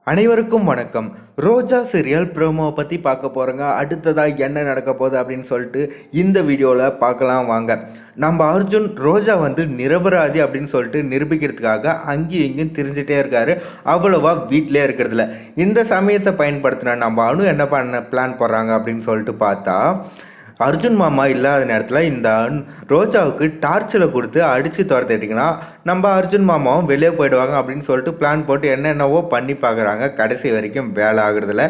அனைவருக்கும் வணக்கம். ரோஜா சீரியல் ப்ரோமோவை பற்றி பார்க்க போகிறோங்க. அடுத்ததாக என்ன நடக்க போகுது அப்படின்னு சொல்லிட்டு இந்த வீடியோவில் பார்க்கலாம் வாங்க. நம்ம அர்ஜுன் ரோஜா வந்து நிரபராதி அப்படின்னு சொல்லிட்டு நிரூபிக்கிறதுக்காக அங்கேயும் இங்கேயும் திரிஞ்சிட்டே இருக்காரு. அவ்வளோவா வீட்டிலே இருக்கிறதில்ல. இந்த சமயத்தை பயன்படுத்தின நம்ம அனு என்ன பண்ண பிளான் போடுறாங்க அப்படின்னு சொல்லிட்டு பார்த்தா, அர்ஜுன் மாமா இல்லாத நேரத்தில் இந்த ரோஜாவுக்கு டார்ச்சில் கொடுத்து அடித்து துரத்திட்டிங்கன்னா நம்ம அர்ஜுன் மாமாவும் வெளியே போயிடுவாங்க அப்படின்னு சொல்லிட்டு பிளான் போட்டு என்னென்னவோ பண்ணி பார்க்குறாங்க. கடைசி வரைக்கும் வேலை ஆகுறதில்ல.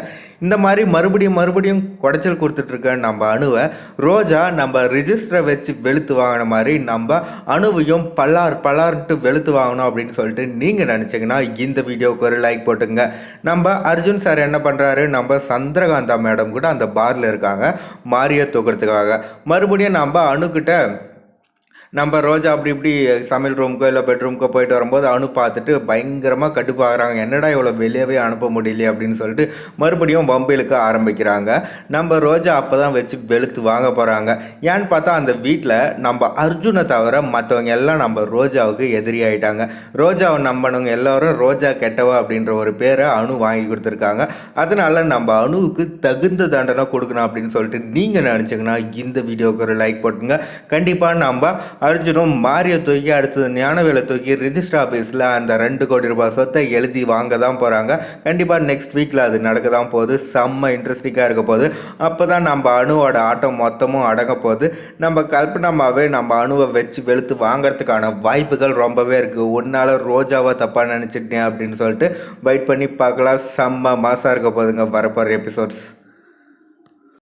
இந்த மாதிரி மறுபடியும் குடைச்சல் கொடுத்துட்ருக்க நம்ம அணுவை ரோஜா நம்ம ரிஜிஸ்டரை வச்சு வெளுத்து வாங்கின மாதிரி நம்ம அணுவையும் பல்லார்ட்டு வெளுத்து வாங்கணும் அப்படின்னு சொல்லிட்டு நீங்கள் நினச்சிங்கன்னா இந்த வீடியோவுக்கு ஒரு லைக் போட்டுங்க. நம்ம அர்ஜுன் சார் என்ன பண்ணுறாரு, நம்ம சந்திரகாந்தா மேடம் கூட அந்த பாரில் இருக்காங்க மாரியை தூக்கிறதுக்காக. மறுபடியும் நம்ம அணுக்கிட்ட நம்ம ரோஜா அப்படி இப்படி சமையல் ரூமுக்கோ இல்லை பெட்ரூமுக்கோ போயிட்டு வரும்போது அனு பார்த்துட்டு பயங்கரமாக கடுப்பாகிறாங்க. என்னடா இவ்வளோ வெளியவே அனுப்ப முடியலையே அப்படின்னு சொல்லிட்டு மறுபடியும் வம்பிலுக்கு ஆரம்பிக்கிறாங்க. நம்ம ரோஜா அப்போ தான் வச்சு வெளுத்து வாங்க போகிறாங்க. ஏன்னு பார்த்தா அந்த வீட்டில் நம்ம அர்ஜுனை தவிர மற்றவங்க எல்லாம் நம்ம ரோஜாவுக்கு எதிரி ஆகிட்டாங்க. ரோஜாவை நம்பினவங்க எல்லோரும் ரோஜா கெட்டவா அப்படின்ற ஒரு பேரை அனு வாங்கி கொடுத்துருக்காங்க. அதனால நம்ம அணுவுக்கு தகுந்த தண்டனை கொடுக்கணும் அப்படின்னு சொல்லிட்டு நீங்கள் நினச்சிங்கன்னா இந்த வீடியோவுக்கு ஒரு லைக் போட்டுங்க. கண்டிப்பாக நம்ம அர்ஜுனும் மாரியை தூக்கி அடுத்தது ஞானவேலை தூக்கி ரிஜிஸ்டர் ஆஃபீஸில் அந்த 2 கோடி ரூபாய் சொத்தை எழுதி வாங்க தான் போகிறாங்க. கண்டிப்பாக நெக்ஸ்ட் வீக்கில் அது நடக்க தான் போகுது. செம்ம இன்ட்ரெஸ்டிங்காக இருக்க போகுது. அப்போ தான் நம்ம அணுவோட ஆட்டம் மொத்தமும் அடங்க போகுது. நம்ம கல்பனாமாவே நம்ம அணுவை வச்சு வெளுத்து வாங்கிறதுக்கான வாய்ப்புகள் ரொம்பவே இருக்குது. ஒன்றால் ரோஜாவை தப்பாக நினச்சிட்டேன் அப்படின்னு சொல்லிட்டு வெயிட் பண்ணி பார்க்கலாம். செம்ம மாசாக இருக்க போகுதுங்க வரப்போகிற எபிசோட்ஸ்.